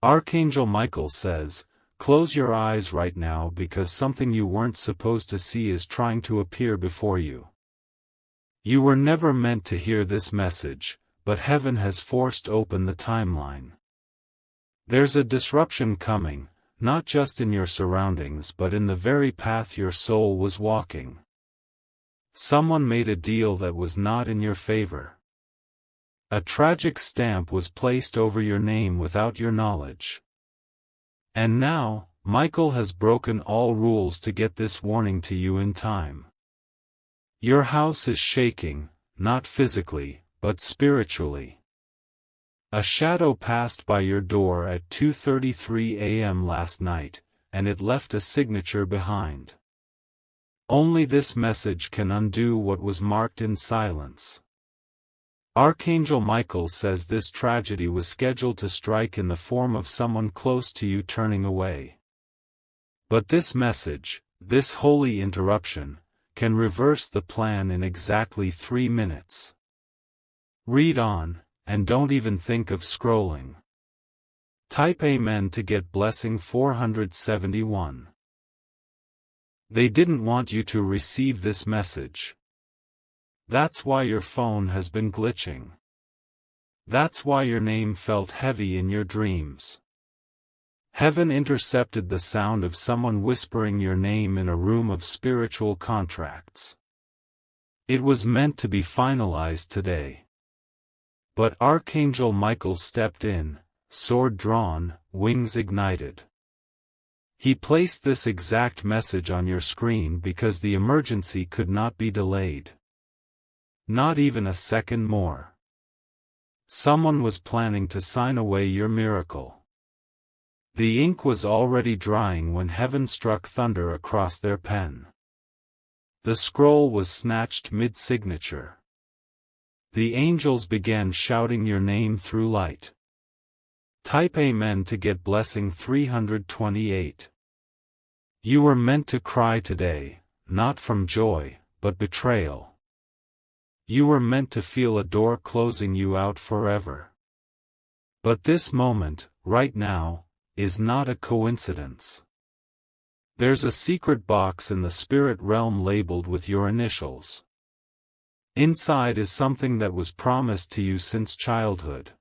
Archangel Michael says, close your eyes right now because something you weren't supposed to see is trying to appear before you. You were never meant to hear this message, but heaven has forced open the timeline. There's a disruption coming, not just in your surroundings but in the very path your soul was walking. Someone made a deal that was not in your favor. A tragic stamp was placed over your name without your knowledge. And now, Michael has broken all rules to get this warning to you in time. Your house is shaking, not physically, but spiritually. A shadow passed by your door at 2:33 a.m. last night, and it left a signature behind. Only this message can undo what was marked in silence. Archangel Michael says this tragedy was scheduled to strike in the form of someone close to you turning away. But this message, this holy interruption, can reverse the plan in exactly 3 minutes. Read on, and don't even think of scrolling. Type Amen to get blessing 471. They didn't want you to receive this message. That's why your phone has been glitching. That's why your name felt heavy in your dreams. Heaven intercepted the sound of someone whispering your name in a room of spiritual contracts. It was meant to be finalized today. But Archangel Michael stepped in, sword drawn, wings ignited. He placed this exact message on your screen because the emergency could not be delayed. Not even a second more. Someone was planning to sign away your miracle. The ink was already drying when heaven struck thunder across their pen. The scroll was snatched mid-signature. The angels began shouting your name through light. Type Amen to get blessing 328. You were meant to cry today, not from joy, but betrayal. You were meant to feel a door closing you out forever. But this moment, right now, is not a coincidence. There's a secret box in the spirit realm labeled with your initials. Inside is something that was promised to you since childhood.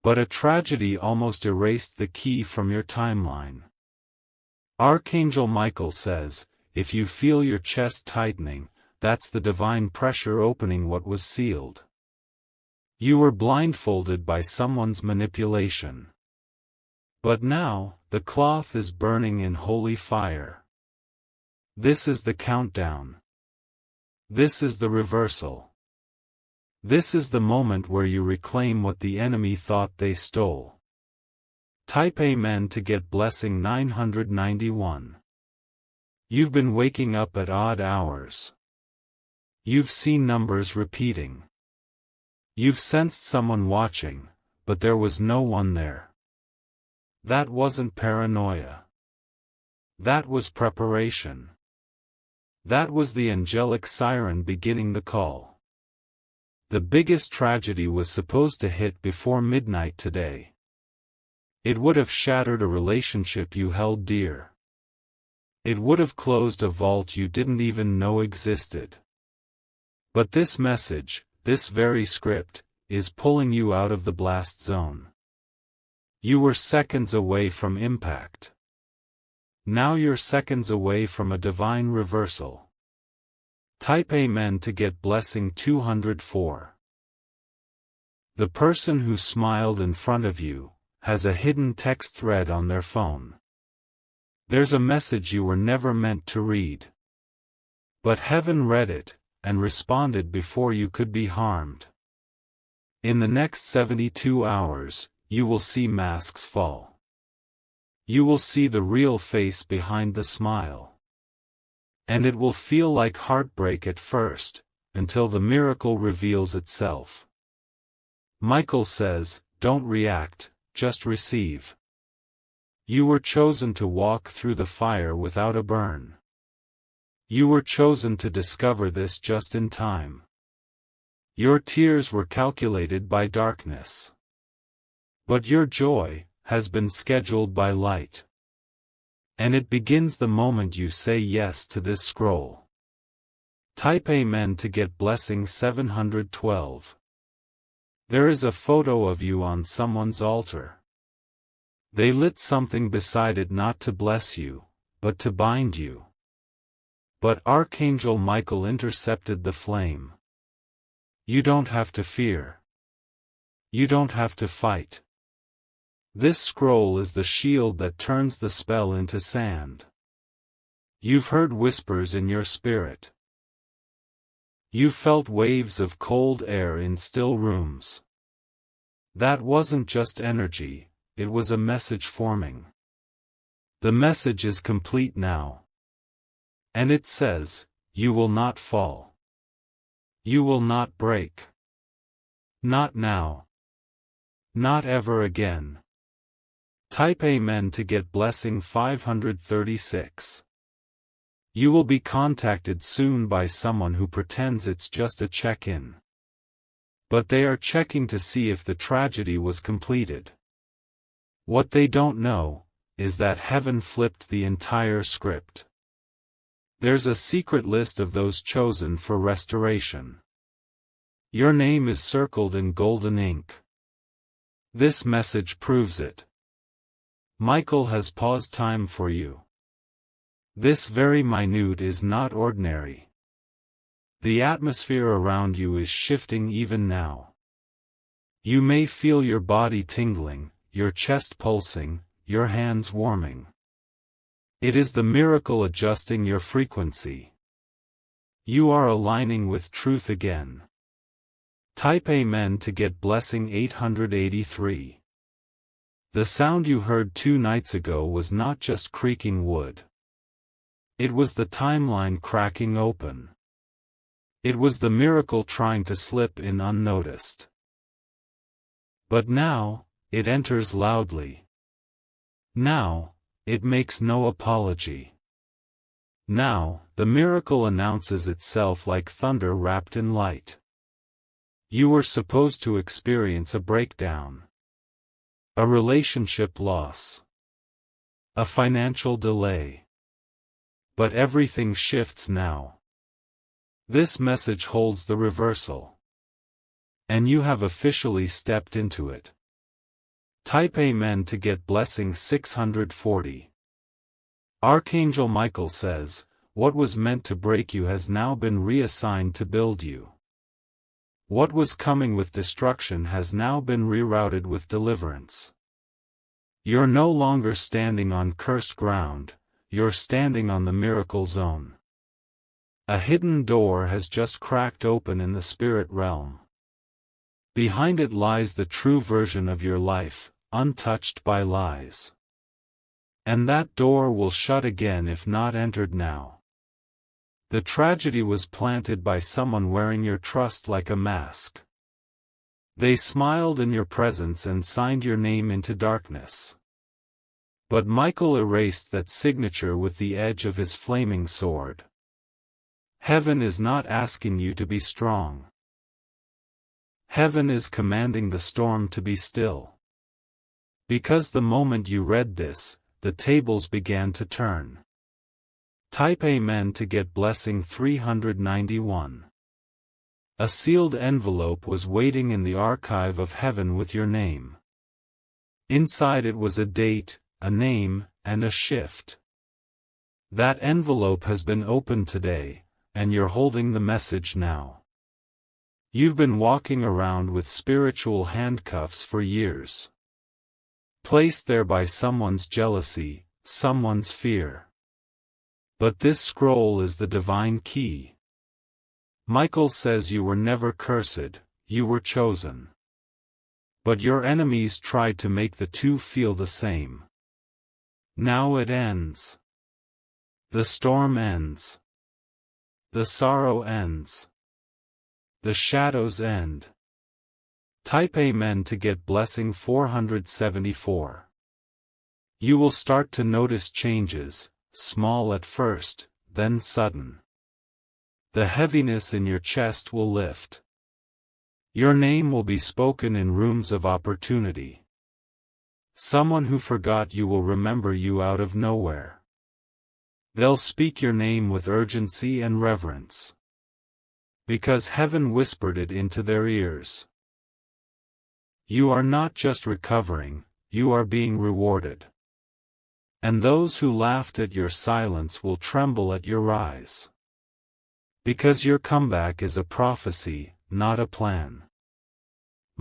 But a tragedy almost erased the key from your timeline. Archangel Michael says, if you feel your chest tightening, that's the divine pressure opening what was sealed. You were blindfolded by someone's manipulation. But now, the cloth is burning in holy fire. This is the countdown. This is the reversal. This is the moment where you reclaim what the enemy thought they stole. Type Amen to get blessing 991. You've been waking up at odd hours. You've seen numbers repeating. You've sensed someone watching, but there was no one there. That wasn't paranoia. That was preparation. That was the angelic siren beginning the call. The biggest tragedy was supposed to hit before midnight today. It would have shattered a relationship you held dear. It would have closed a vault you didn't even know existed. But this message, this very script, is pulling you out of the blast zone. You were seconds away from impact. Now you're seconds away from a divine reversal. Type Amen to get blessing 204. The person who smiled in front of you has a hidden text thread on their phone. There's a message you were never meant to read. But heaven read it, and responded before you could be harmed. In the next 72 hours, you will see masks fall. You will see the real face behind the smile. And it will feel like heartbreak at first, until the miracle reveals itself. Michael says, don't react, just receive. You were chosen to walk through the fire without a burn. You were chosen to discover this just in time. Your tears were calculated by darkness. But your joy has been scheduled by light. And it begins the moment you say yes to this scroll. Type Amen to get blessing 712. There is a photo of you on someone's altar. They lit something beside it not to bless you, but to bind you. But Archangel Michael intercepted the flame. You don't have to fear. You don't have to fight. This scroll is the shield that turns the spell into sand. You've heard whispers in your spirit. You felt waves of cold air in still rooms. That wasn't just energy, it was a message forming. The message is complete now. And it says, you will not fall. You will not break. Not now. Not ever again. Type Amen to get blessing 536. You will be contacted soon by someone who pretends it's just a check-in. But they are checking to see if the tragedy was completed. What they don't know is that heaven flipped the entire script. There's a secret list of those chosen for restoration. Your name is circled in golden ink. This message proves it. Michael has paused time for you. This very minute is not ordinary. The atmosphere around you is shifting even now. You may feel your body tingling, your chest pulsing, your hands warming. It is the miracle adjusting your frequency. You are aligning with truth again. Type Amen to get blessing 883. The sound you heard 2 nights ago was not just creaking wood. It was the timeline cracking open. It was the miracle trying to slip in unnoticed. But now, it enters loudly. Now, it makes no apology. Now, the miracle announces itself like thunder wrapped in light. You were supposed to experience a breakdown. A relationship loss. A financial delay. But everything shifts now. This message holds the reversal. And you have officially stepped into it. Type Amen to get blessing 640. Archangel Michael says, what was meant to break you has now been reassigned to build you. What was coming with destruction has now been rerouted with deliverance. You're no longer standing on cursed ground. You're standing on the miracle zone. A hidden door has just cracked open in the spirit realm. Behind it lies the true version of your life, untouched by lies. And that door will shut again if not entered now. The tragedy was planted by someone wearing your trust like a mask. They smiled in your presence and signed your name into darkness. But Michael erased that signature with the edge of his flaming sword. Heaven is not asking you to be strong. Heaven is commanding the storm to be still. Because the moment you read this, the tables began to turn. Type Amen to get blessing 391. A sealed envelope was waiting in the archive of heaven with your name. Inside it was a date, a name, and a shift. That envelope has been opened today, and you're holding the message now. You've been walking around with spiritual handcuffs for years. Placed there by someone's jealousy, someone's fear. But this scroll is the divine key. Michael says you were never cursed, you were chosen. But your enemies tried to make the two feel the same. Now it ends. The storm ends. The sorrow ends. The shadows end. Type Amen to get blessing 474. You will start to notice changes, small at first, then sudden. The heaviness in your chest will lift. Your name will be spoken in rooms of opportunity. Someone who forgot you will remember you out of nowhere. They'll speak your name with urgency and reverence. Because heaven whispered it into their ears. You are not just recovering, you are being rewarded. And those who laughed at your silence will tremble at your rise. Because your comeback is a prophecy, not a plan.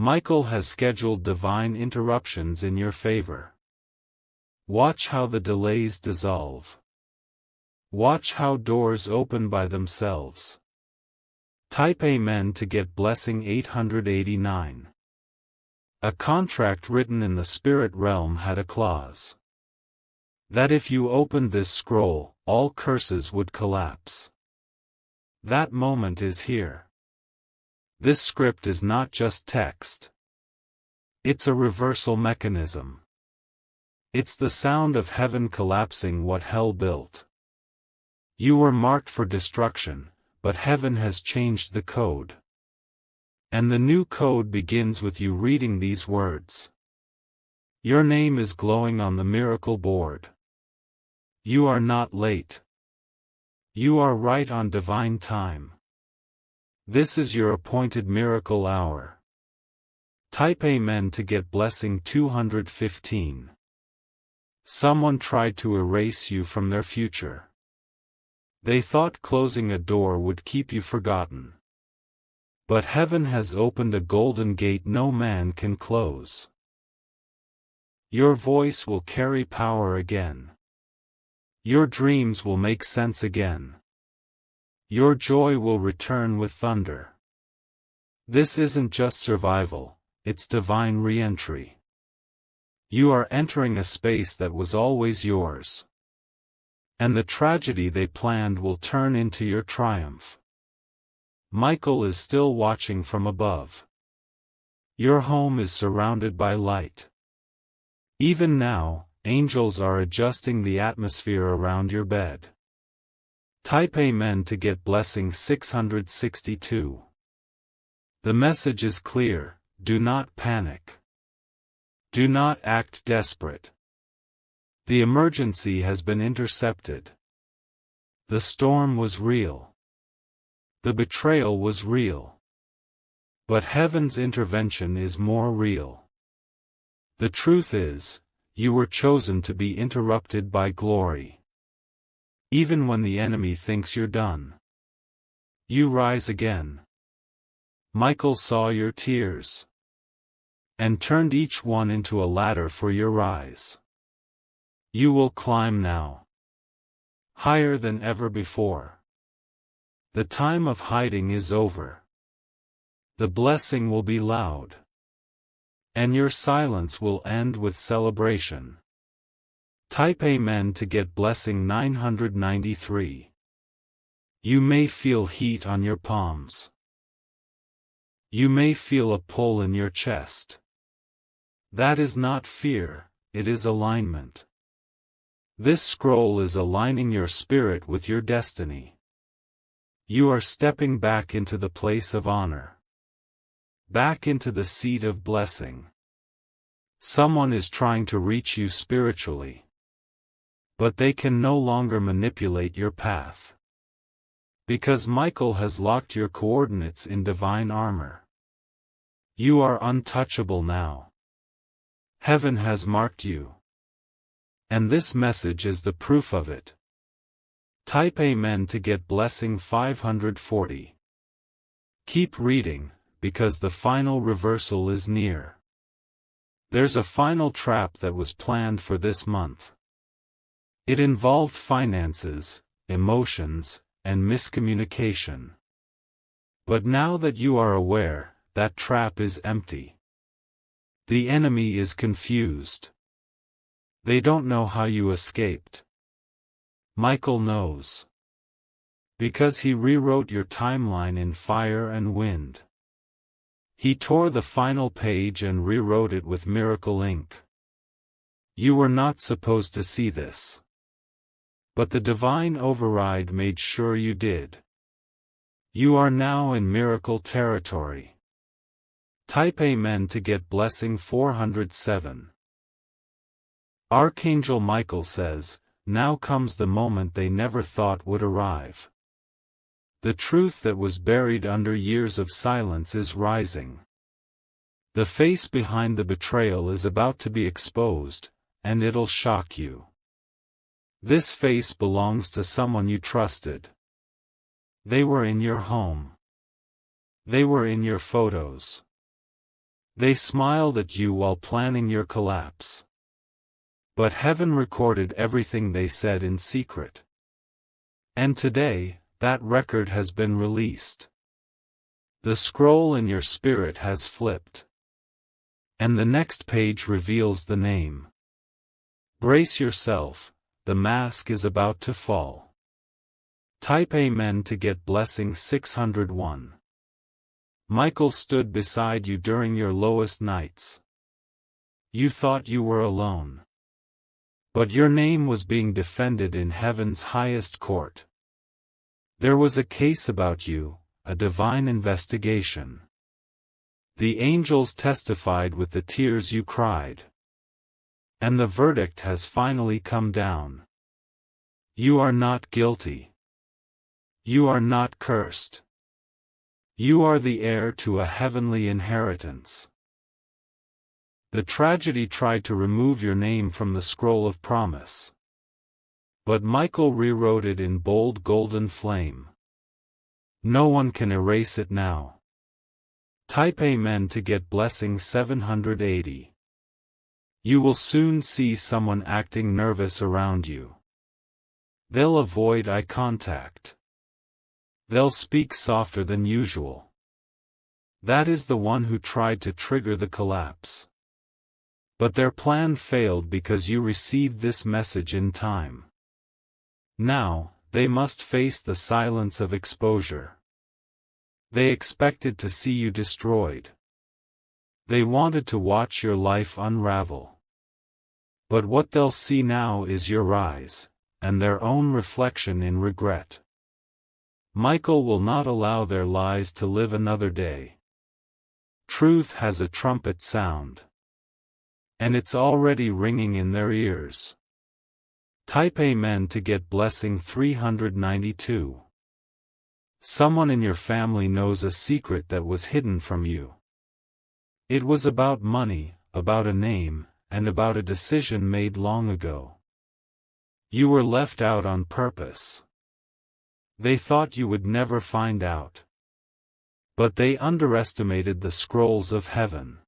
Michael has scheduled divine interruptions in your favor. Watch how the delays dissolve. Watch how doors open by themselves. Type Amen to get blessing 889. A contract written in the spirit realm had a clause that if you opened this scroll, all curses would collapse. That moment is here. This script is not just text. It's a reversal mechanism. It's the sound of heaven collapsing what hell built. You were marked for destruction, but heaven has changed the code. And the new code begins with you reading these words. Your name is glowing on the miracle board. You are not late. You are right on divine time. This is your appointed miracle hour. Type Amen to get blessing 215. Someone tried to erase you from their future. They thought closing a door would keep you forgotten. But heaven has opened a golden gate no man can close. Your voice will carry power again. Your dreams will make sense again. Your joy will return with thunder. This isn't just survival, it's divine re-entry. You are entering a space that was always yours. And the tragedy they planned will turn into your triumph. Michael is still watching from above. Your home is surrounded by light. Even now, angels are adjusting the atmosphere around your bed. Type Amen to get blessing 662. The message is clear, do not panic. Do not act desperate. The emergency has been intercepted. The storm was real. The betrayal was real. But heaven's intervention is more real. The truth is, you were chosen to be interrupted by glory. Even when the enemy thinks you're done, you rise again. Michael saw your tears and turned each one into a ladder for your rise. You will climb now, higher than ever before. The time of hiding is over. The blessing will be loud. And your silence will end with celebration. Type Amen to get blessing 993. You may feel heat on your palms. You may feel a pull in your chest. That is not fear, it is alignment. This scroll is aligning your spirit with your destiny. You are stepping back into the place of honor. Back into the seat of blessing. Someone is trying to reach you spiritually. But they can no longer manipulate your path. Because Michael has locked your coordinates in divine armor. You are untouchable now. Heaven has marked you. And this message is the proof of it. Type Amen to get blessing 540. Keep reading, because the final reversal is near. There's a final trap that was planned for this month. It involved finances, emotions, and miscommunication. But now that you are aware, that trap is empty. The enemy is confused. They don't know how you escaped. Michael knows. Because he rewrote your timeline in fire and wind. He tore the final page and rewrote it with miracle ink. You were not supposed to see this. But the divine override made sure you did. You are now in miracle territory. Type Amen to get blessing 407. Archangel Michael says, now comes the moment they never thought would arrive. The truth that was buried under years of silence is rising. The face behind the betrayal is about to be exposed, and it'll shock you. This face belongs to someone you trusted. They were in your home. They were in your photos. They smiled at you while planning your collapse. But heaven recorded everything they said in secret. And today, that record has been released. The scroll in your spirit has flipped. And the next page reveals the name. Brace yourself, the mask is about to fall. Type Amen to get blessing 601. Michael stood beside you during your lowest nights. You thought you were alone. But your name was being defended in heaven's highest court. There was a case about you, a divine investigation. The angels testified with the tears you cried. And the verdict has finally come down. You are not guilty. You are not cursed. You are the heir to a heavenly inheritance. The tragedy tried to remove your name from the scroll of promise. But Michael rewrote it in bold golden flame. No one can erase it now. Type Amen to get blessing 780. You will soon see someone acting nervous around you. They'll avoid eye contact. They'll speak softer than usual. That is the one who tried to trigger the collapse. But their plan failed because you received this message in time. Now, they must face the silence of exposure. They expected to see you destroyed. They wanted to watch your life unravel. But what they'll see now is your rise, and their own reflection in regret. Michael will not allow their lies to live another day. Truth has a trumpet sound. And it's already ringing in their ears. Type Amen to get blessing 392. Someone in your family knows a secret that was hidden from you. It was about money, about a name, and about a decision made long ago. You were left out on purpose. They thought you would never find out. But they underestimated the scrolls of heaven.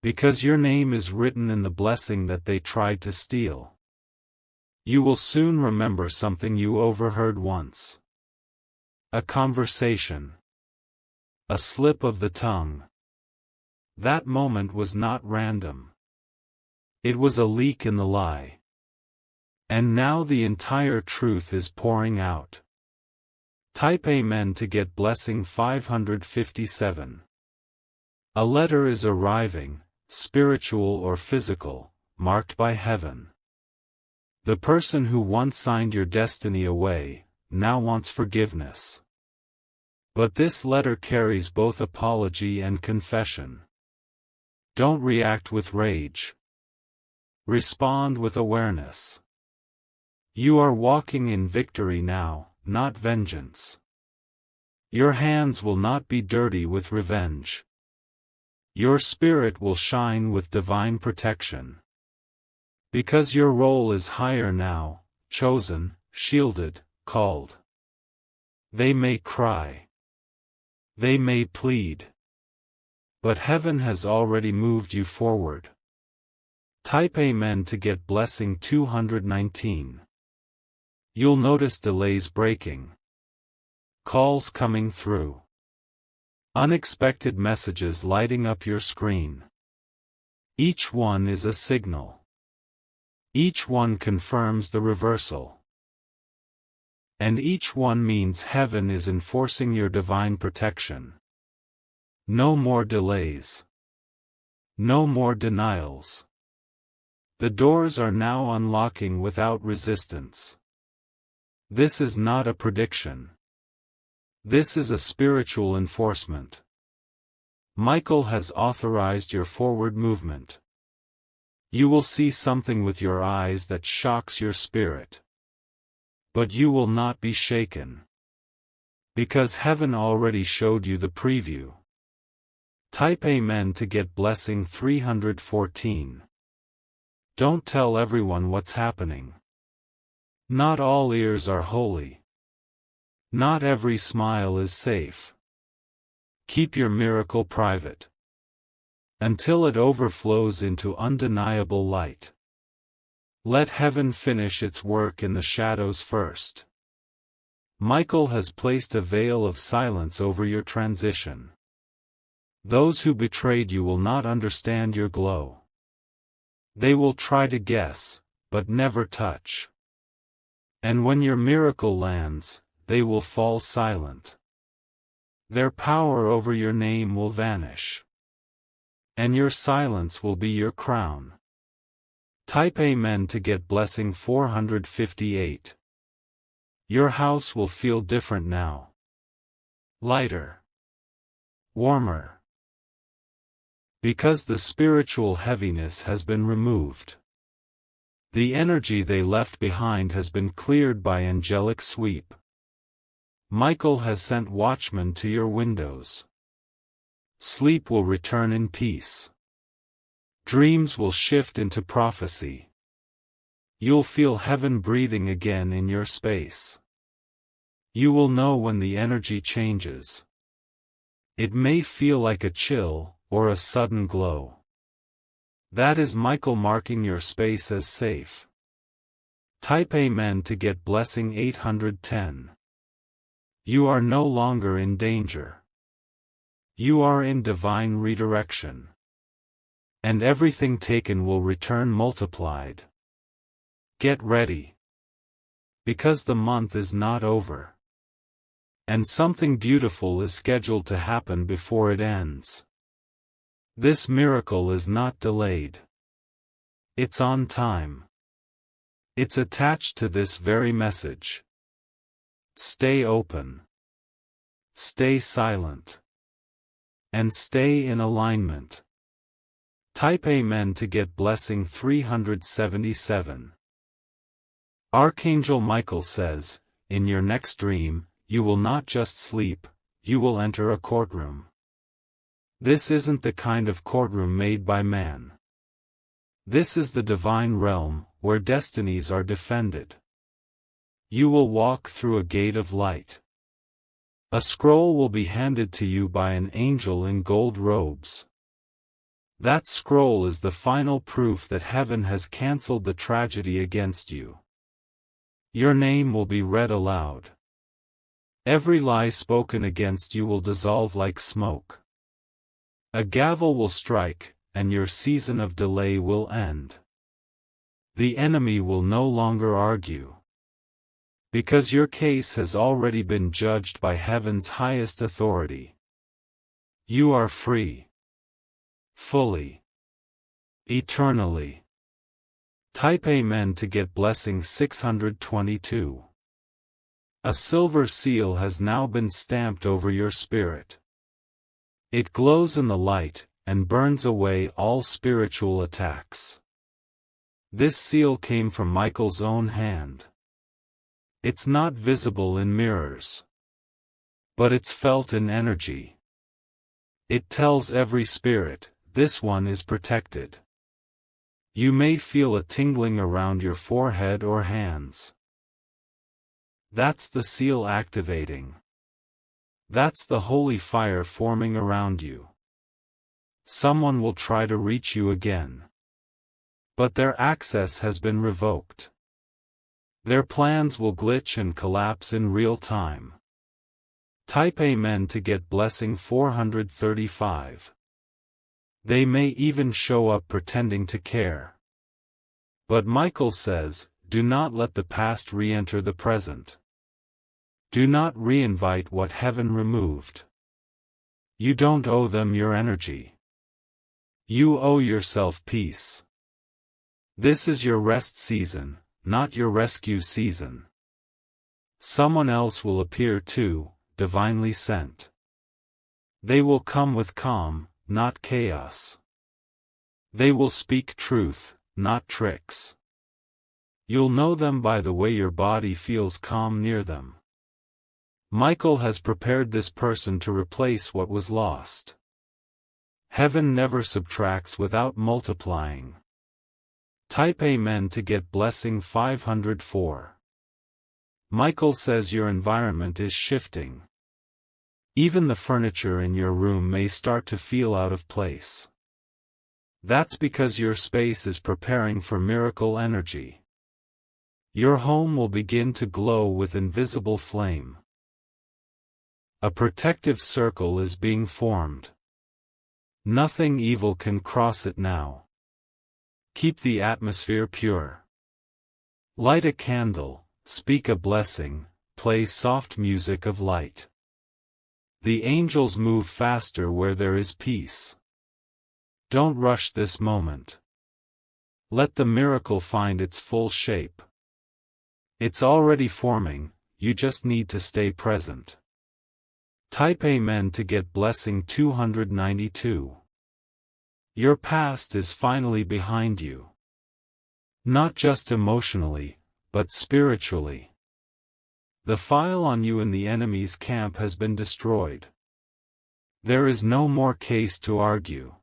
Because your name is written in the blessing that they tried to steal. You will soon remember something you overheard once. A conversation. A slip of the tongue. That moment was not random. It was a leak in the lie. And now the entire truth is pouring out. Type Amen to get blessing 557. A letter is arriving, spiritual or physical, marked by heaven. The person who once signed your destiny away, now wants forgiveness. But this letter carries both apology and confession. Don't react with rage. Respond with awareness. You are walking in victory now, not vengeance. Your hands will not be dirty with revenge. Your spirit will shine with divine protection. Because your role is higher now, chosen, shielded, called. They may cry. They may plead. But heaven has already moved you forward. Type Amen to get blessing 219. You'll notice delays breaking. Calls coming through. Unexpected messages lighting up your screen. Each one is a signal. Each one confirms the reversal. And each one means heaven is enforcing your divine protection. No more delays. No more denials. The doors are now unlocking without resistance. This is not a prediction. This is a spiritual enforcement. Michael has authorized your forward movement. You will see something with your eyes that shocks your spirit. But you will not be shaken. Because heaven already showed you the preview. Type Amen to get blessing 314. Don't tell everyone what's happening. Not all ears are holy. Not every smile is safe. Keep your miracle private. Until it overflows into undeniable light. Let heaven finish its work in the shadows first. Michael has placed a veil of silence over your transition. Those who betrayed you will not understand your glow. They will try to guess, but never touch. And when your miracle lands, they will fall silent. Their power over your name will vanish. And your silence will be your crown. Type Amen to get blessing 458. Your house will feel different now. Lighter. Warmer. Because the spiritual heaviness has been removed. The energy they left behind has been cleared by angelic sweep. Michael has sent watchmen to your windows. Sleep will return in peace. Dreams will shift into prophecy. You'll feel heaven breathing again in your space. You will know when the energy changes. It may feel like a chill, or a sudden glow. That is Michael marking your space as safe. Type Amen to get blessing 810. You are no longer in danger. You are in divine redirection. And everything taken will return multiplied. Get ready. Because the month is not over. And something beautiful is scheduled to happen before it ends. This miracle is not delayed. It's on time. It's attached to this very message. Stay open. Stay silent. And stay in alignment. Type Amen to get blessing 377. Archangel Michael says, in your next dream, you will not just sleep, you will enter a courtroom. This isn't the kind of courtroom made by man. This is the divine realm, where destinies are defended. You will walk through a gate of light. A scroll will be handed to you by an angel in gold robes. That scroll is the final proof that heaven has cancelled the tragedy against you. Your name will be read aloud. Every lie spoken against you will dissolve like smoke. A gavel will strike, and your season of delay will end. The enemy will no longer argue. Because your case has already been judged by heaven's highest authority. You are free. Fully. Eternally. Type Amen to get blessing 622. A silver seal has now been stamped over your spirit. It glows in the light, and burns away all spiritual attacks. This seal came from Michael's own hand. It's not visible in mirrors. But it's felt in energy. It tells every spirit, this one is protected. You may feel a tingling around your forehead or hands. That's the seal activating. That's the holy fire forming around you. Someone will try to reach you again. But their access has been revoked. Their plans will glitch and collapse in real time. Type Amen to get blessing 435. They may even show up pretending to care. But Michael says, do not let the past re-enter the present. Do not re-invite what heaven removed. You don't owe them your energy. You owe yourself peace. This is your rest season, not your rescue season. Someone else will appear too, divinely sent. They will come with calm, not chaos. They will speak truth, not tricks. You'll know them by the way your body feels calm near them. Michael has prepared this person to replace what was lost. Heaven never subtracts without multiplying. Type Amen to get blessing 504. Michael says your environment is shifting. Even the furniture in your room may start to feel out of place. That's because your space is preparing for miracle energy. Your home will begin to glow with invisible flame. A protective circle is being formed. Nothing evil can cross it now. Keep the atmosphere pure. Light a candle, speak a blessing, play soft music of light. The angels move faster where there is peace. Don't rush this moment. Let the miracle find its full shape. It's already forming, you just need to stay present. Type Amen to get blessing 292. Your past is finally behind you. Not just emotionally, but spiritually. The file on you in the enemy's camp has been destroyed. There is no more case to argue.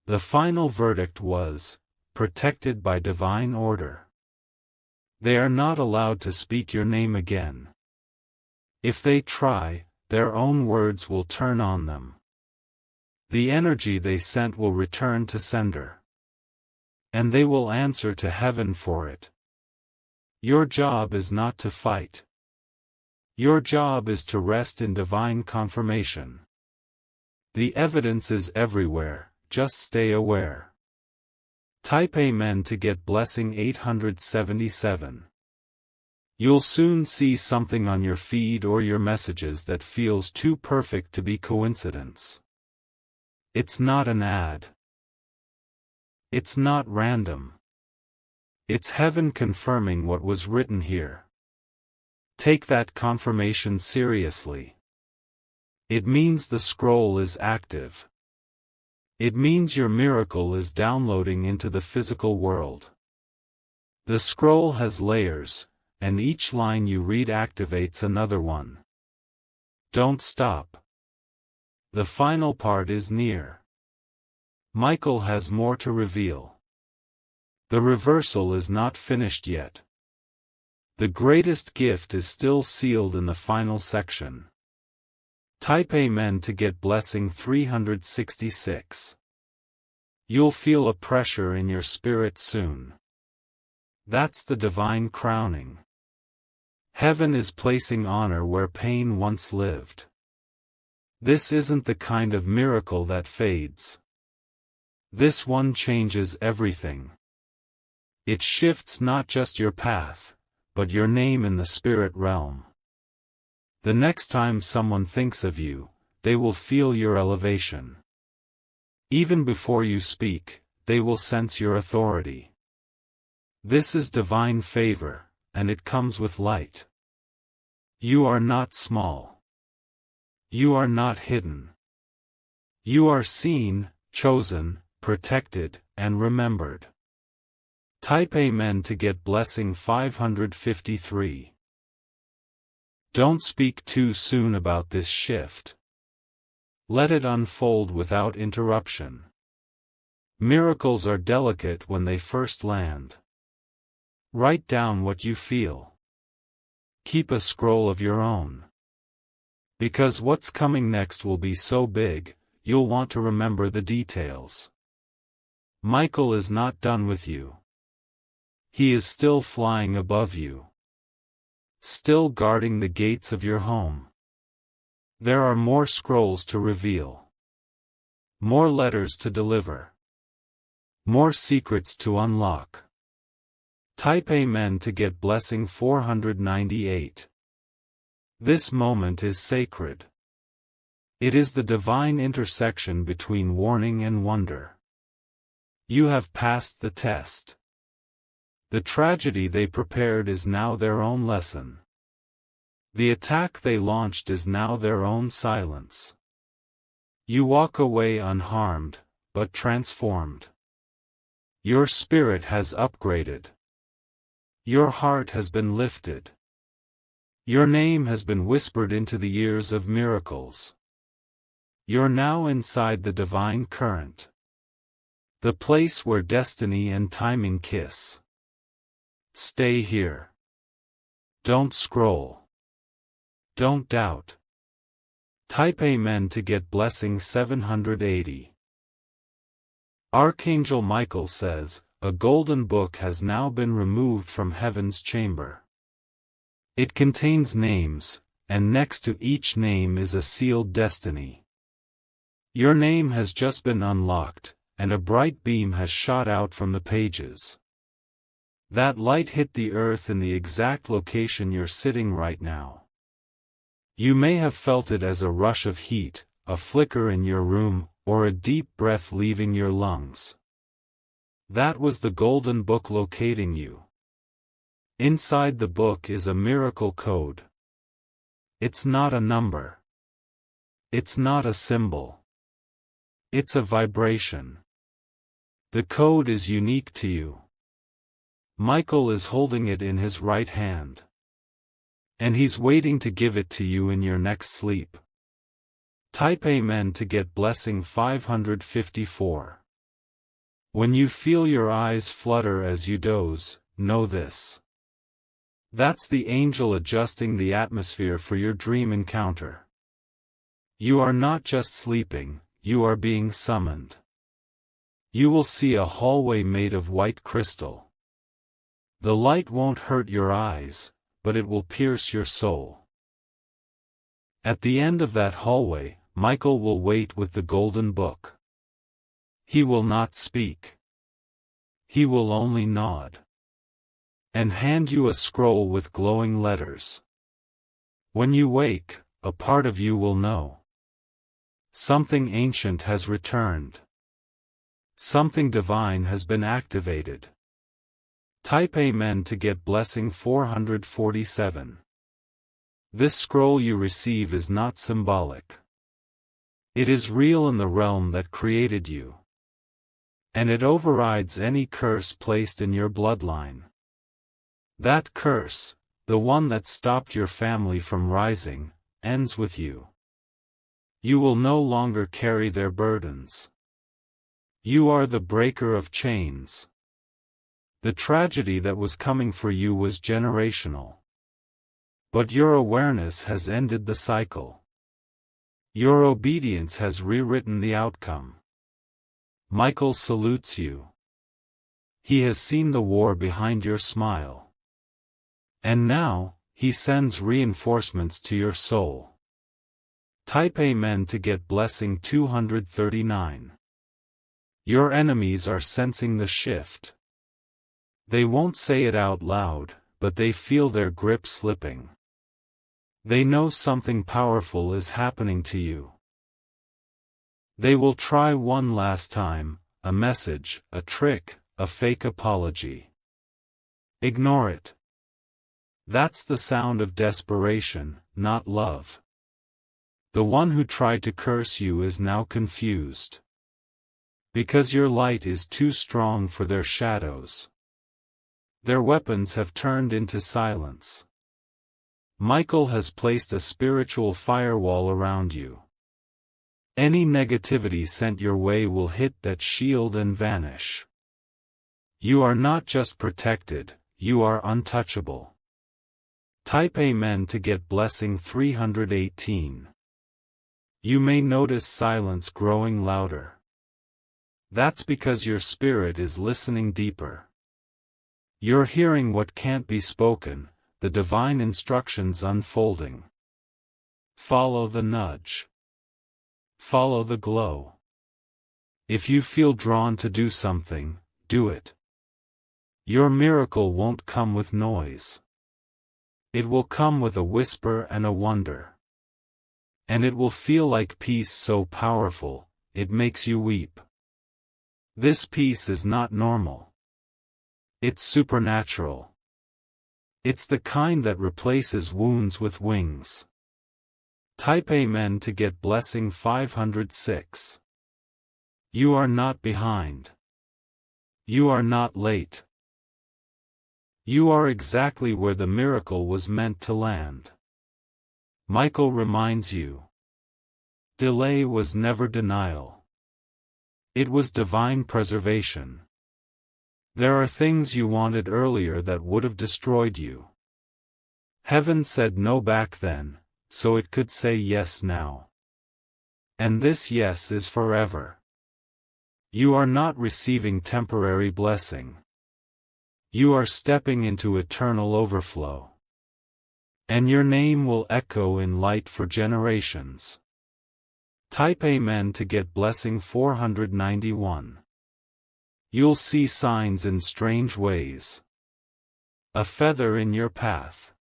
The final verdict was, protected by divine order. They are not allowed to speak your name again. If they try, their own words will turn on them. The energy they sent will return to sender. And they will answer to heaven for it. Your job is not to fight. Your job is to rest in divine confirmation. The evidence is everywhere, just stay aware. Type Amen to get blessing 877. You'll soon see something on your feed or your messages that feels too perfect to be coincidence. It's not an ad. It's not random. It's heaven confirming what was written here. Take that confirmation seriously. It means the scroll is active. It means your miracle is downloading into the physical world. The scroll has layers, and each line you read activates another one. Don't stop. The final part is near. Michael has more to reveal. The reversal is not finished yet. The greatest gift is still sealed in the final section. Type Amen to get blessing 366. You'll feel a pressure in your spirit soon. That's the divine crowning. Heaven is placing honor where pain once lived. This isn't the kind of miracle that fades. This one changes everything. It shifts not just your path, but your name in the spirit realm. The next time someone thinks of you, they will feel your elevation. Even before you speak, they will sense your authority. This is divine favor, and it comes with light. You are not small. You are not hidden. You are seen, chosen, protected, and remembered. Type Amen to get blessing 553. Don't speak too soon about this shift. Let it unfold without interruption. Miracles are delicate when they first land. Write down what you feel. Keep a scroll of your own. Because what's coming next will be so big, you'll want to remember the details. Michael is not done with you. He is still flying above you. Still guarding the gates of your home. There are more scrolls to reveal. More letters to deliver. More secrets to unlock. Type Amen to get blessing 498. This moment is sacred. It is the divine intersection between warning and wonder. You have passed the test. The tragedy they prepared is now their own lesson. The attack they launched is now their own silence. You walk away unharmed, but transformed. Your spirit has upgraded. Your heart has been lifted. Your name has been whispered into the ears of miracles. You're now inside the divine current. The place where destiny and timing kiss. Stay here. Don't scroll. Don't doubt. Type Amen to get blessing 780. Archangel Michael says, a golden book has now been removed from heaven's chamber. It contains names, and next to each name is a sealed destiny. Your name has just been unlocked, and a bright beam has shot out from the pages. That light hit the earth in the exact location you're sitting right now. You may have felt it as a rush of heat, a flicker in your room, or a deep breath leaving your lungs. That was the golden book locating you. Inside the book is a miracle code. It's not a number. It's not a symbol. It's a vibration. The code is unique to you. Michael is holding it in his right hand. And he's waiting to give it to you in your next sleep. Type Amen to get blessing 554. When you feel your eyes flutter as you doze, know this. That's the angel adjusting the atmosphere for your dream encounter. You are not just sleeping, you are being summoned. You will see a hallway made of white crystal. The light won't hurt your eyes, but it will pierce your soul. At the end of that hallway, Michael will wait with the golden book. He will not speak. He will only nod. And hand you a scroll with glowing letters. When you wake, a part of you will know. Something ancient has returned. Something divine has been activated. Type Amen to get blessing 447. This scroll you receive is not symbolic. It is real in the realm that created you. And it overrides any curse placed in your bloodline. That curse, the one that stopped your family from rising, ends with you. You will no longer carry their burdens. You are the breaker of chains. The tragedy that was coming for you was generational. But your awareness has ended the cycle. Your obedience has rewritten the outcome. Michael salutes you. He has seen the war behind your smile. And now, he sends reinforcements to your soul. Type Amen to get blessing 239. Your enemies are sensing the shift. They won't say it out loud, but they feel their grip slipping. They know something powerful is happening to you. They will try one last time, a message, a trick, a fake apology. Ignore it. That's the sound of desperation, not love. The one who tried to curse you is now confused. Because your light is too strong for their shadows. Their weapons have turned into silence. Michael has placed a spiritual firewall around you. Any negativity sent your way will hit that shield and vanish. You are not just protected, you are untouchable. Type Amen to get blessing 318. You may notice silence growing louder. That's because your spirit is listening deeper. You're hearing what can't be spoken, the divine instructions unfolding. Follow the nudge. Follow the glow. If you feel drawn to do something, do it. Your miracle won't come with noise. It will come with a whisper and a wonder. And it will feel like peace so powerful, it makes you weep. This peace is not normal. It's supernatural. It's the kind that replaces wounds with wings. Type Amen to get blessing 506. You are not behind. You are not late. You are exactly where the miracle was meant to land. Michael reminds you. Delay was never denial. It was divine preservation. There are things you wanted earlier that would have destroyed you. Heaven said no back then, so it could say yes now. And this yes is forever. You are not receiving temporary blessing. You are stepping into eternal overflow. And your name will echo in light for generations. Type Amen to get blessing 491. You'll see signs in strange ways. A feather in your path.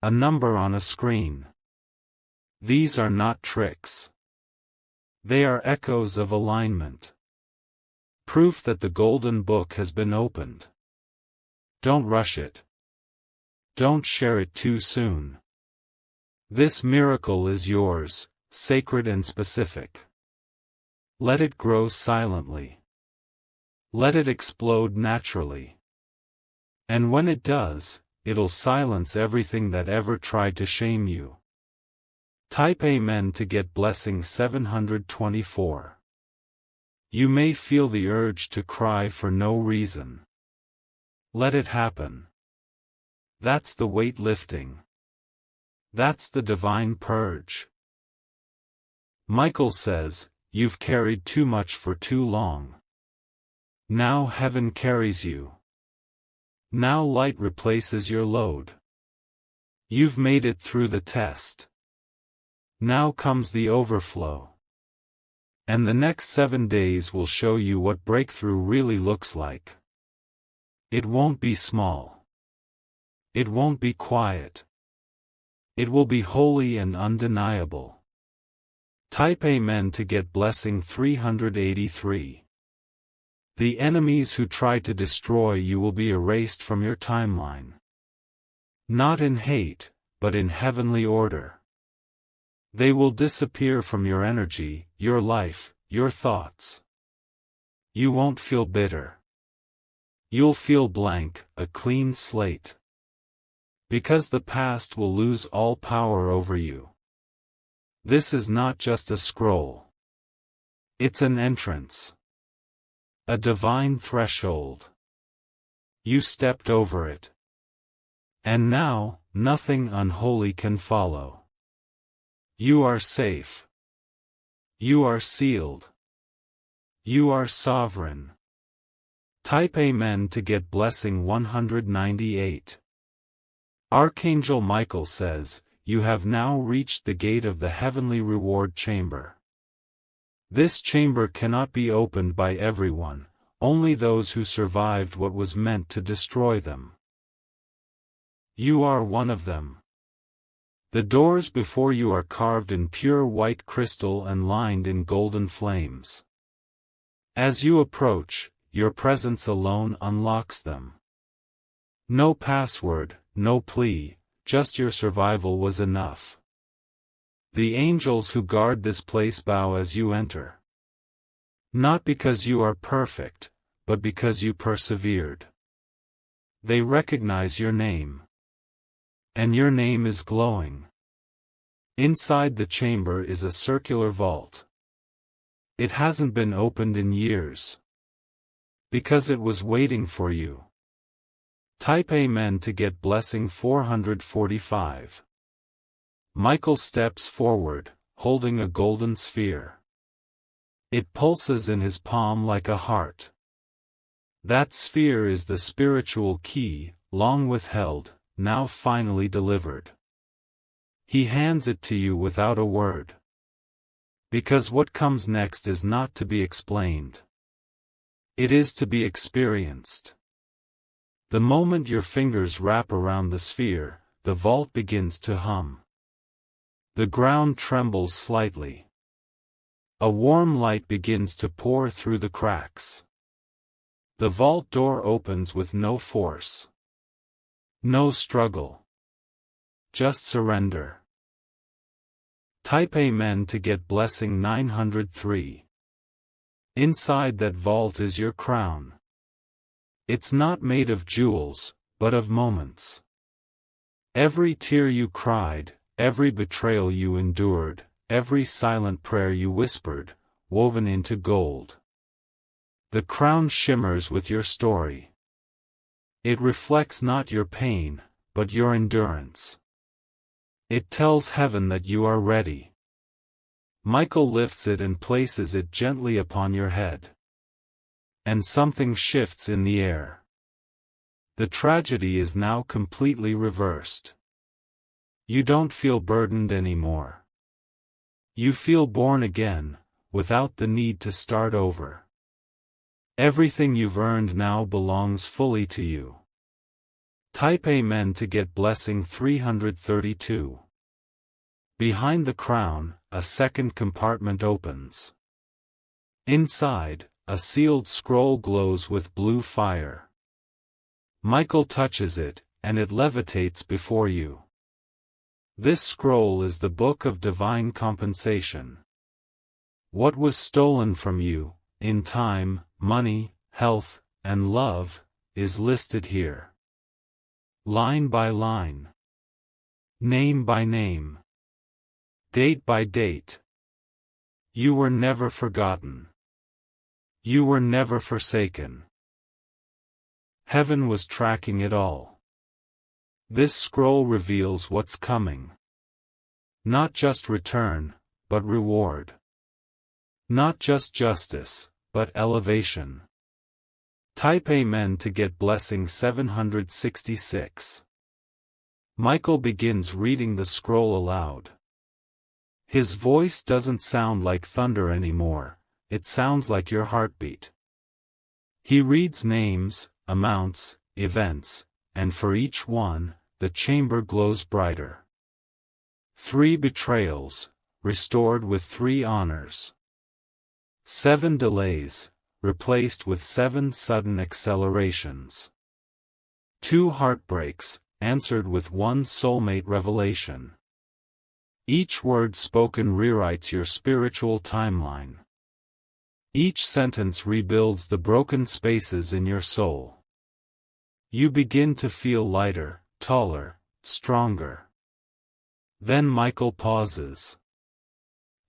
A number on a screen. These are not tricks. They are echoes of alignment. Proof that the golden book has been opened. Don't rush it. Don't share it too soon. This miracle is yours, sacred and specific. Let it grow silently. Let it explode naturally. And when it does, it'll silence everything that ever tried to shame you. Type Amen to get blessing 724. You may feel the urge to cry for no reason. Let it happen. That's the weight lifting. That's the divine purge. Michael says, you've carried too much for too long. Now heaven carries you. Now light replaces your load. You've made it through the test. Now comes the overflow. And the next 7 days will show you what breakthrough really looks like. It won't be small. It won't be quiet. It will be holy and undeniable. Type Amen to get blessing 383. The enemies who try to destroy you will be erased from your timeline. Not in hate, but in heavenly order. They will disappear from your energy, your life, your thoughts. You won't feel bitter. You'll feel blank, a clean slate. Because the past will lose all power over you. This is not just a scroll. It's an entrance. A divine threshold. You stepped over it. And now, nothing unholy can follow. You are safe. You are sealed. You are sovereign. Type Amen to get blessing 198. Archangel Michael says, you have now reached the gate of the heavenly reward chamber. This chamber cannot be opened by everyone, only those who survived what was meant to destroy them. You are one of them. The doors before you are carved in pure white crystal and lined in golden flames. As you approach, your presence alone unlocks them. No password, no plea, just your survival was enough. The angels who guard this place bow as you enter. Not because you are perfect, but because you persevered. They recognize your name. And your name is glowing. Inside the chamber is a circular vault. It hasn't been opened in years. Because it was waiting for you. Type Amen to get blessing 445. Michael steps forward, holding a golden sphere. It pulses in his palm like a heart. That sphere is the spiritual key, long withheld, now finally delivered. He hands it to you without a word. Because what comes next is not to be explained. It is to be experienced. The moment your fingers wrap around the sphere, the vault begins to hum. The ground trembles slightly. A warm light begins to pour through the cracks. The vault door opens with no force. No struggle. Just surrender. Type Amen to get blessing 903. Inside that vault is your crown. It's not made of jewels, but of moments. Every tear you cried, every betrayal you endured, every silent prayer you whispered, woven into gold. The crown shimmers with your story. It reflects not your pain, but your endurance. It tells heaven that you are ready. Michael lifts it and places it gently upon your head. And something shifts in the air. The tragedy is now completely reversed. You don't feel burdened anymore. You feel born again, without the need to start over. Everything you've earned now belongs fully to you. Type Amen to get blessing 332. Behind the crown, a second compartment opens. Inside, a sealed scroll glows with blue fire. Michael touches it, and it levitates before you. This scroll is the book of divine compensation. What was stolen from you, in time, money, health, and love, is listed here. Line by line. Name by name. Date by date. You were never forgotten. You were never forsaken. Heaven was tracking it all. This scroll reveals what's coming. Not just return, but reward. Not just justice, but elevation. Type Amen to get blessing 766. Michael begins reading the scroll aloud. His voice doesn't sound like thunder anymore, it sounds like your heartbeat. He reads names, amounts, events, and for each one, the chamber glows brighter. 3 betrayals, restored with 3 honors. 7 delays, replaced with 7 sudden accelerations. 2 heartbreaks, answered with 1 soulmate revelation. Each word spoken rewrites your spiritual timeline. Each sentence rebuilds the broken spaces in your soul. You begin to feel lighter, taller, stronger. Then Michael pauses.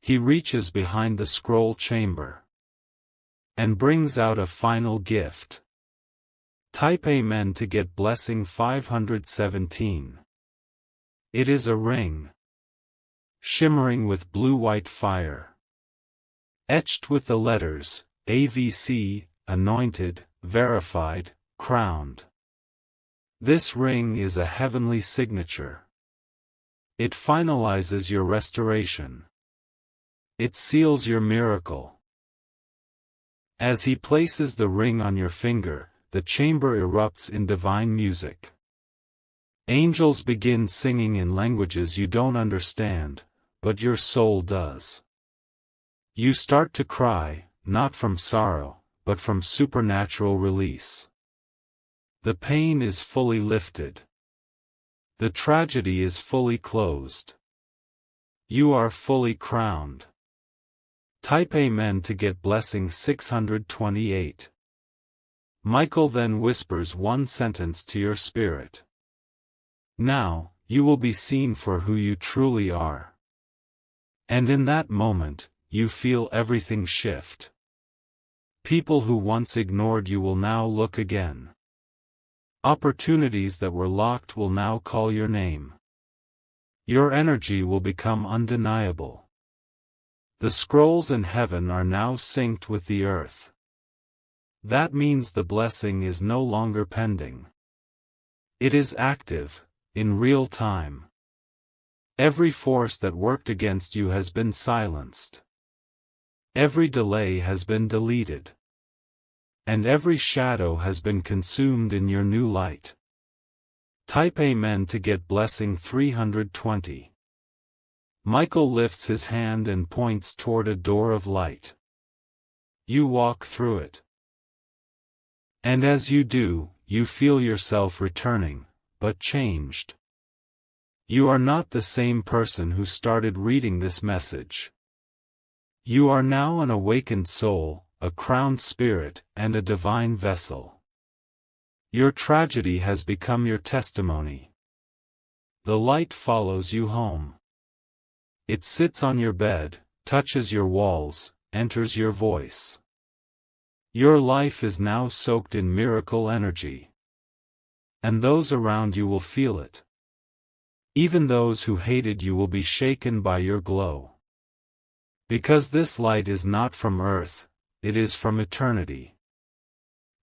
He reaches behind the scroll chamber and brings out a final gift. Type Amen to get blessing 517. It is a ring, shimmering with blue-white fire, etched with the letters, AVC, anointed, verified, crowned. This ring is a heavenly signature. It finalizes your restoration. It seals your miracle. As he places the ring on your finger, the chamber erupts in divine music. Angels begin singing in languages you don't understand, but your soul does. You start to cry, not from sorrow, but from supernatural release. The pain is fully lifted. The tragedy is fully closed. You are fully crowned. Type Amen to get blessing 628. Michael then whispers 1 sentence to your spirit. Now, you will be seen for who you truly are. And in that moment, you feel everything shift. People who once ignored you will now look again. Opportunities that were locked will now call your name. Your energy will become undeniable. The scrolls in heaven are now synced with the earth. That means the blessing is no longer pending. It is active, in real time. Every force that worked against you has been silenced. Every delay has been deleted. And every shadow has been consumed in your new light. Type Amen to get blessing 320. Michael lifts his hand and points toward a door of light. You walk through it. And as you do, you feel yourself returning, but changed. You are not the same person who started reading this message. You are now an awakened soul, a crowned spirit, and a divine vessel. Your tragedy has become your testimony. The light follows you home. It sits on your bed, touches your walls, enters your voice. Your life is now soaked in miracle energy. And those around you will feel it. Even those who hated you will be shaken by your glow. Because this light is not from earth, it is from eternity.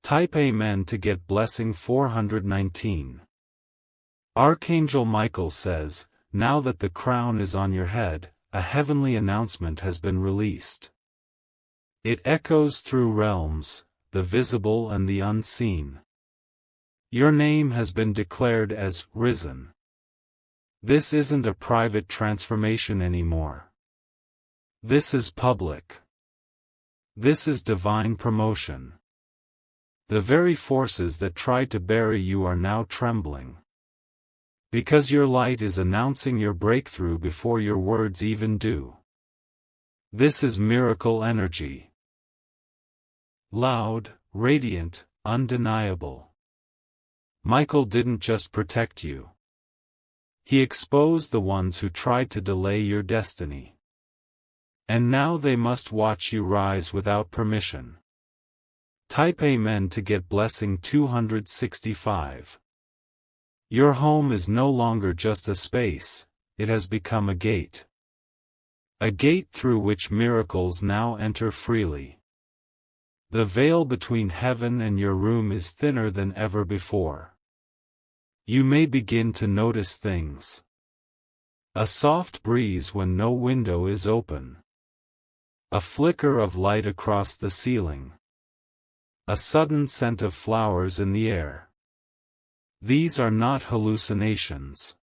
Type Amen to get blessing 419. Archangel Michael says, now that the crown is on your head, a heavenly announcement has been released. It echoes through realms, the visible and the unseen. Your name has been declared as risen. This isn't a private transformation anymore. This is public. This is divine promotion. The very forces that tried to bury you are now trembling. Because your light is announcing your breakthrough before your words even do. This is miracle energy. Loud, radiant, undeniable. Michael didn't just protect you. He exposed the ones who tried to delay your destiny. And now they must watch you rise without permission. Type Amen to get blessing 265. Your home is no longer just a space, it has become a gate. A gate through which miracles now enter freely. The veil between heaven and your room is thinner than ever before. You may begin to notice things. A soft breeze when no window is open. A flicker of light across the ceiling. A sudden scent of flowers in the air. These are not hallucinations.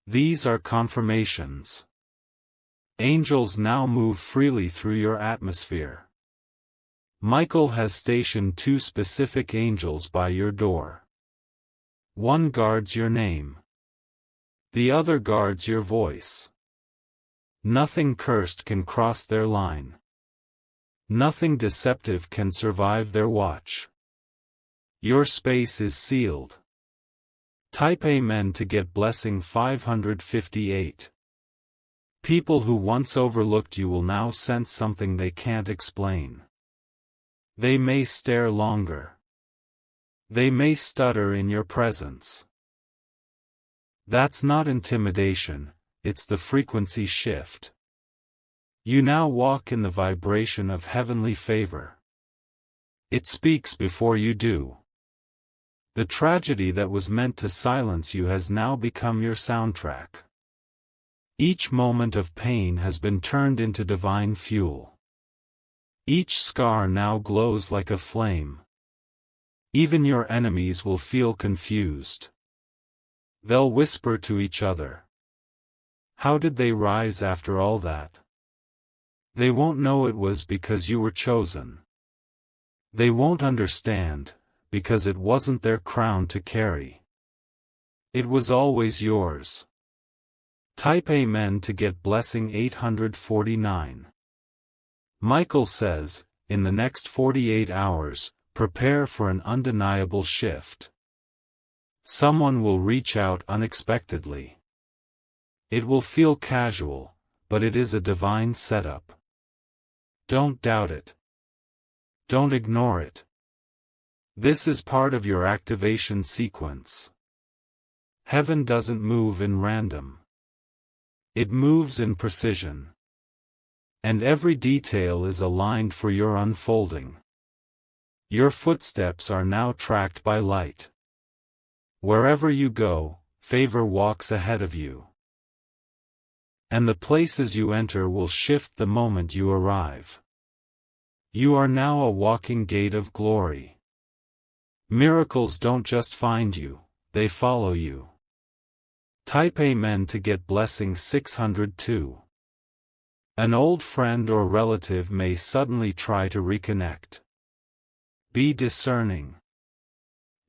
These are confirmations. Angels now move freely through your atmosphere. Michael has stationed 2 specific angels by your door. One guards your name. The other guards your voice. Nothing cursed can cross their line. Nothing deceptive can survive their watch. Your space is sealed. Type Amen to get blessing 558. People who once overlooked you will now sense something they can't explain. They may stare longer. They may stutter in your presence. That's not intimidation, it's the frequency shift. You now walk in the vibration of heavenly favor. It speaks before you do. The tragedy that was meant to silence you has now become your soundtrack. Each moment of pain has been turned into divine fuel. Each scar now glows like a flame. Even your enemies will feel confused. They'll whisper to each other. How did they rise after all that? They won't know it was because you were chosen. They won't understand, because it wasn't their crown to carry. It was always yours. Type Amen to get blessing 849. Michael says, in the next 48 hours, prepare for an undeniable shift. Someone will reach out unexpectedly. It will feel casual, but it is a divine setup. Don't doubt it. Don't ignore it. This is part of your activation sequence. Heaven doesn't move in random. It moves in precision. And every detail is aligned for your unfolding. Your footsteps are now tracked by light. Wherever you go, favor walks ahead of you. And the places you enter will shift the moment you arrive. You are now a walking gate of glory. Miracles don't just find you, they follow you. Type Amen to get blessing 602. An old friend or relative may suddenly try to reconnect. Be discerning.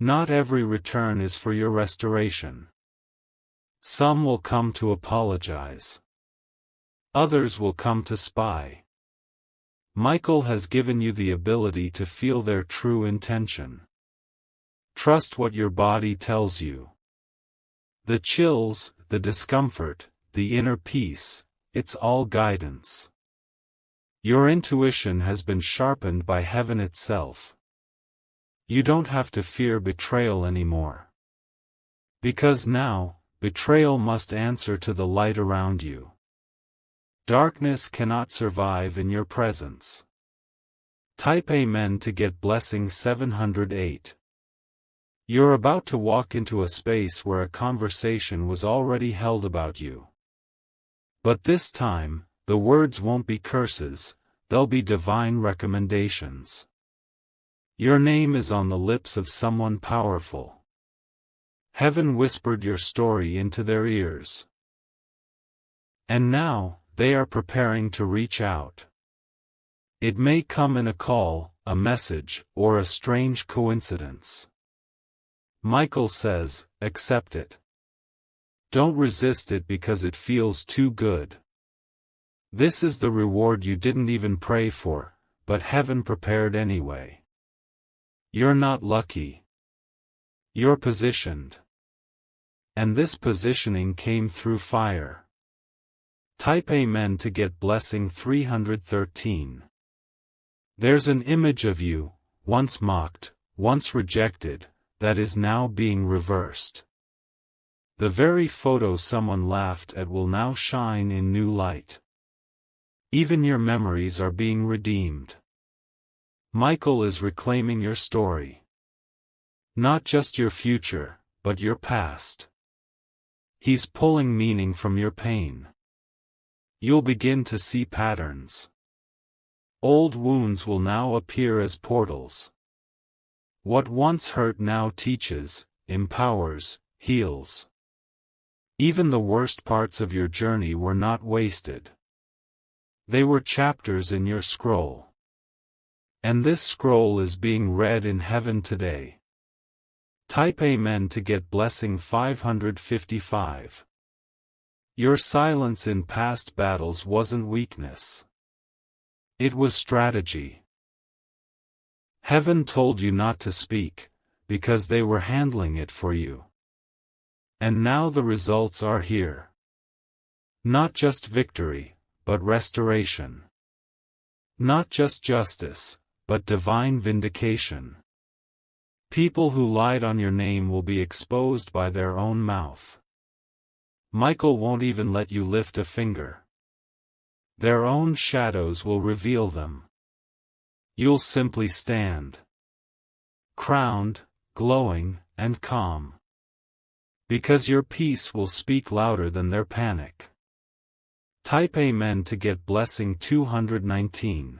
Not every return is for your restoration. Some will come to apologize. Others will come to spy. Michael has given you the ability to feel their true intention. Trust what your body tells you. The chills, the discomfort, the inner peace, it's all guidance. Your intuition has been sharpened by heaven itself. You don't have to fear betrayal anymore. Because now, betrayal must answer to the light around you. Darkness cannot survive in your presence. Type Amen to get blessing 708. You're about to walk into a space where a conversation was already held about you. But this time, the words won't be curses, they'll be divine recommendations. Your name is on the lips of someone powerful. Heaven whispered your story into their ears. And now, they are preparing to reach out. It may come in a call, a message, or a strange coincidence. Michael says, accept it. Don't resist it because it feels too good. This is the reward you didn't even pray for, but heaven prepared anyway. You're not lucky. You're positioned. And this positioning came through fire. Type Amen to get blessing 313. There's an image of you, once mocked, once rejected, that is now being reversed. The very photo someone laughed at will now shine in new light. Even your memories are being redeemed. Michael is reclaiming your story. Not just your future, but your past. He's pulling meaning from your pain. You'll begin to see patterns. Old wounds will now appear as portals. What once hurt now teaches, empowers, heals. Even the worst parts of your journey were not wasted. They were chapters in your scroll. And this scroll is being read in heaven today. Type Amen to get blessing 555. Your silence in past battles wasn't weakness. It was strategy. Heaven told you not to speak, because they were handling it for you. And now the results are here. Not just victory, but restoration. Not just justice, but divine vindication. People who lied on your name will be exposed by their own mouth. Michael won't even let you lift a finger. Their own shadows will reveal them. You'll simply stand. Crowned, glowing, and calm. Because your peace will speak louder than their panic. Type Amen to get blessing 219.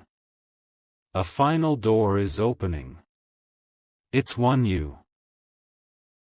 A final door is opening. It's one you